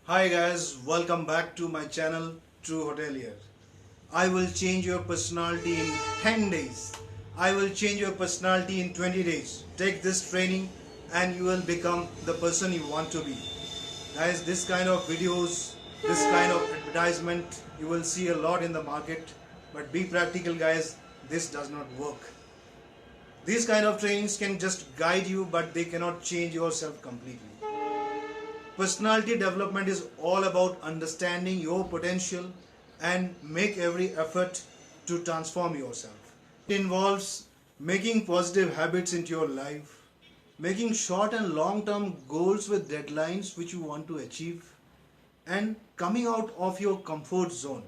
Hi guys, welcome back to my channel True Hotelier. I will change your personality in 10 days. I will change your personality in 20 days. Take this training and you will become the person you want to be. Guys, this kind of videos, this kind of advertisement, you will see a lot in the market. But be practical guys, this does not work. These kind of trainings can just guide you but they cannot change yourself completely. Personality development is all about understanding your potential and make every effort to transform yourself. It involves making positive habits into your life, making short and long term goals with deadlines which you want to achieve, and coming out of your comfort zone.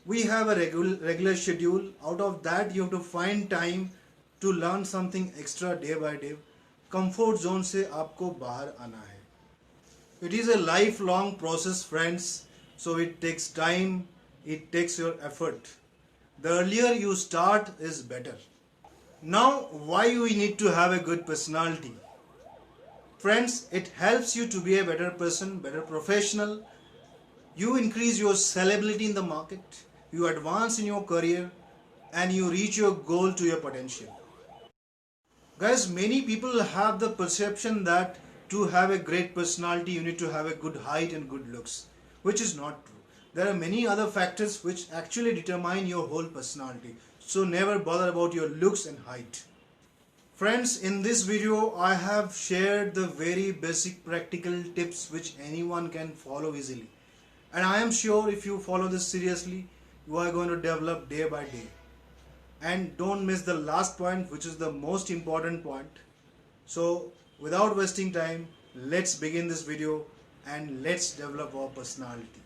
We have a regular schedule. Out of that, you have to find time to learn something extra day by day. Comfort zone से आपको बाहर आना है. It is a lifelong process, friends. So it takes time, it takes your effort. The earlier you start is better. Now, why we need to have a good personality? Friends, it helps you to be a better person, better professional. You increase your sellability in the market, you advance in your career, and you reach your goal to your potential. Guys, many people have the perception that to have a great personality you need to have a good height and good looks, which is not true. There are many other factors which actually determine your whole personality. So never bother about your looks and height. Friends, in this video I have shared the very basic practical tips which anyone can follow easily. And I am sure if you follow this seriously, you are going to develop day by day. And don't miss the last point, which is the most important point. So without wasting time, let's begin this video and let's develop our personality.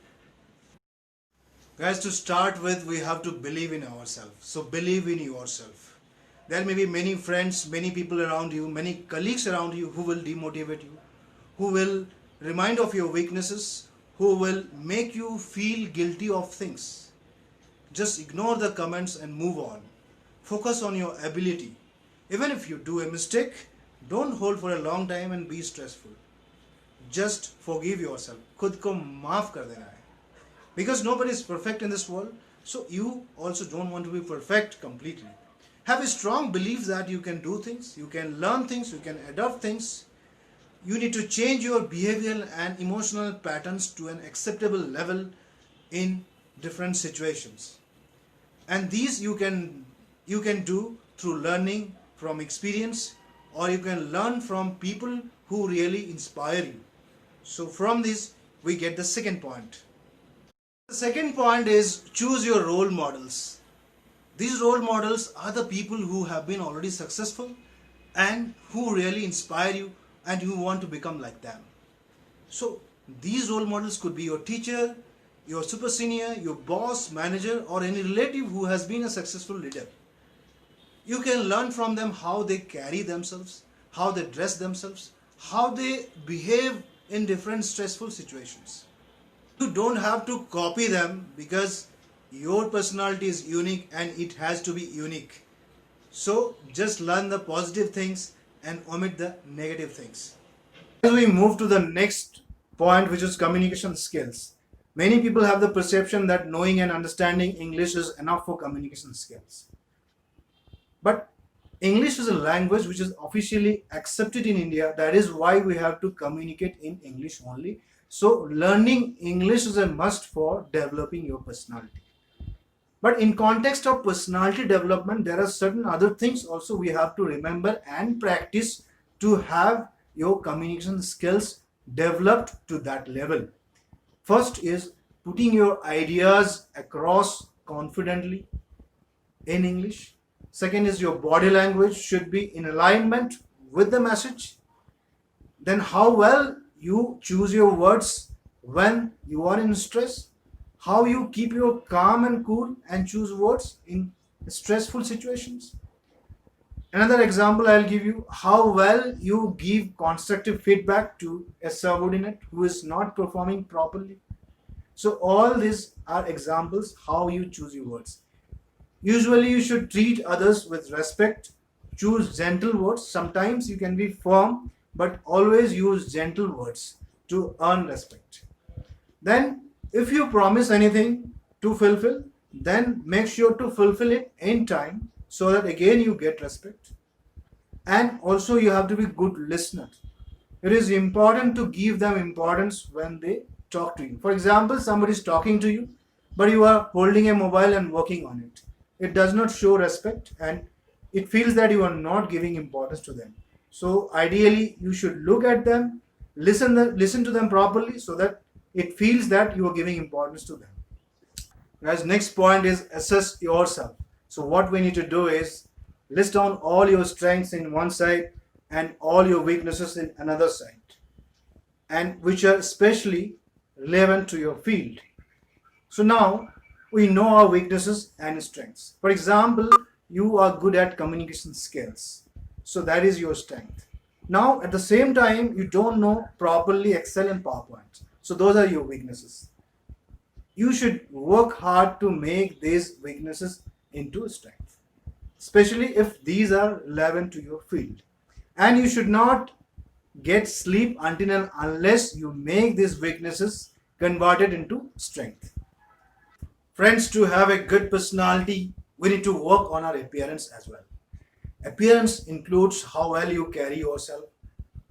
Guys, to start with, we have to believe in ourselves. So believe in yourself. There may be many friends, many people around you, many colleagues around you who will demotivate you, who will remind of your weaknesses, who will make you feel guilty of things. Just ignore the comments and move on. Focus on your ability. Even if you do a mistake, don't hold for a long time and be stressful. Just forgive yourself. खुद को माफ कर देना है. Because nobody is perfect in this world, so you also don't want to be perfect completely. Have a strong belief that you can do things, you can learn things, you can adopt things. You need to change your behavioral and emotional patterns to an acceptable level in different situations. And these you can do through learning from experience, or you can learn from people who really inspire you. So from this we get the second point. The second point is choose your role models. These role models are the people who have been already successful and who really inspire you and you want to become like them. So these role models could be your teacher, your super senior, your boss, manager, or any relative who has been a successful leader. You can learn from them how they carry themselves, how they dress themselves, how they behave in different stressful situations. You don't have to copy them because your personality is unique and it has to be unique. So just learn the positive things and omit the negative things. As we move to the next point, which is communication skills. Many people have the perception that knowing and understanding English is enough for communication skills. But English is a language which is officially accepted in India. That is why we have to communicate in English only. So learning English is a must for developing your personality. But in context of personality development, there are certain other things also we have to remember and practice to have your communication skills developed to that level. First is putting your ideas across confidently in English. Second is your body language should be in alignment with the message. Then how well you choose your words when you are in stress. How you keep your calm and cool and choose words in stressful situations. Another example I'll give you, how well you give constructive feedback to a subordinate who is not performing properly. So all these are examples how you choose your words. Usually you should treat others with respect, choose gentle words. Sometimes you can be firm, but always use gentle words to earn respect. Then if you promise anything to fulfill, then make sure to fulfill it in time, so that again you get respect. And also you have to be good listener. It is important to give them importance when they talk to you. For example, somebody is talking to you, but you are holding a mobile and working on it. It does not show respect, and it feels that you are not giving importance to them. So ideally, you should look at them, listen to them properly, so that it feels that you are giving importance to them. Guys, next point is assess yourself. So what we need to do is list down all your strengths in one side and all your weaknesses in another side, and which are especially relevant to your field. So now we know our weaknesses and strengths. For example, you are good at communication skills. So that is your strength. Now at the same time, you don't know properly Excel and PowerPoint. So those are your weaknesses. You should work hard to make these weaknesses into strength, especially if these are relevant to your field. And you should not get sleep until and unless you make these weaknesses converted into strength. Friends, to have a good personality, we need to work on our appearance as well. Appearance includes how well you carry yourself,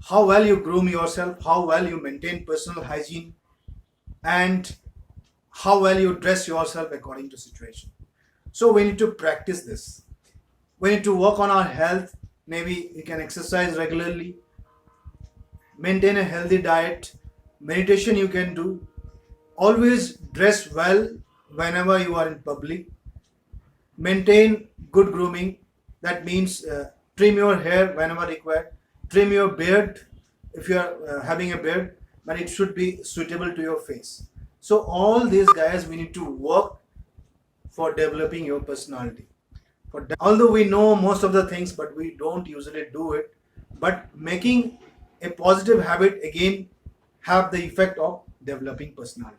how well you groom yourself, how well you maintain personal hygiene, and how well you dress yourself according to situation. So we need to practice this. We need to work on our health. Maybe you can exercise regularly, maintain a healthy diet, meditation you can do, always dress well whenever you are in public, maintain good grooming. That means trim your hair whenever required, trim your beard if you are having a beard, but it should be suitable to your face. So all these guys, we need to work for developing your personality. Although we know most of the things, but we don't usually do it. But making a positive habit again have the effect of developing personality.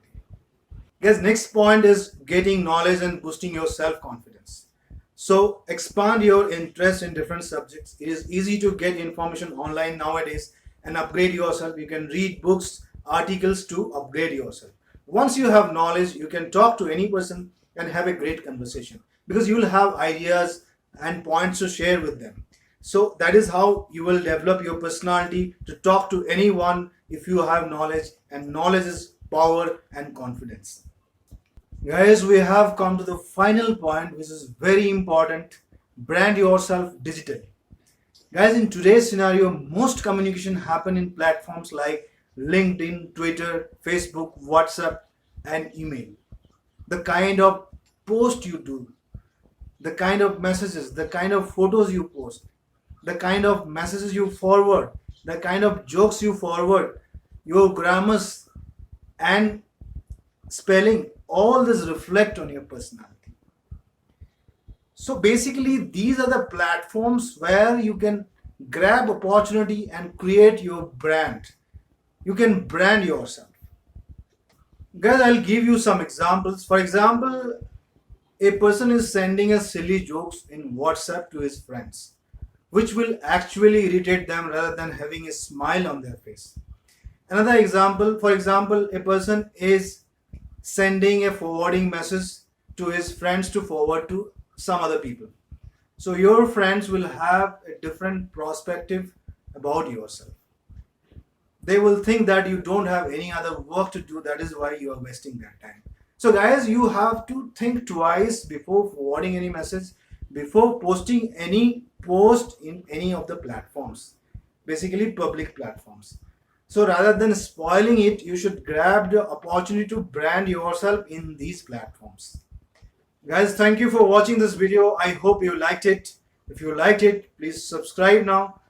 Guys, next point is getting knowledge and boosting your self-confidence. So expand your interest in different subjects. It is easy to get information online nowadays and upgrade yourself. You can read books, articles to upgrade yourself. Once you have knowledge, you can talk to any person and have a great conversation, because you will have ideas and points to share with them. So that is how you will develop your personality to talk to anyone if you have knowledge, and knowledge is power and confidence. Guys, we have come to the final point, which is very important. Brand yourself digitally. Guys, in today's scenario, most communication happen in platforms like LinkedIn, Twitter, Facebook, WhatsApp, and email. The kind of post you do, the kind of messages, the kind of photos you post, the kind of messages you forward, the kind of jokes you forward, your grammars and spelling, all this reflect on your personality. So basically, these are the platforms where you can grab opportunity and create your brand. You can brand yourself. Guys, I'll give you some examples. For example, a person is sending a silly jokes in WhatsApp to his friends, which will actually irritate them rather than having a smile on their face. Another example, for example, a person is sending a forwarding message to his friends to forward to some other people. So your friends will have a different perspective about yourself. They will think that you don't have any other work to do, that is why you are wasting their time. So guys, you have to think twice before forwarding any message, before posting any post in any of the platforms, basically public platforms. So rather than spoiling it, you should grab the opportunity to brand yourself in these platforms. Guys, thank you for watching this video. I hope you liked it. If you liked it, please subscribe now.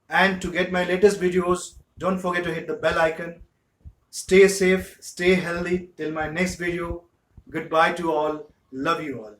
And to get my latest videos, don't forget to hit the bell icon. Stay safe, stay healthy till my next video. Goodbye to all. Love you all.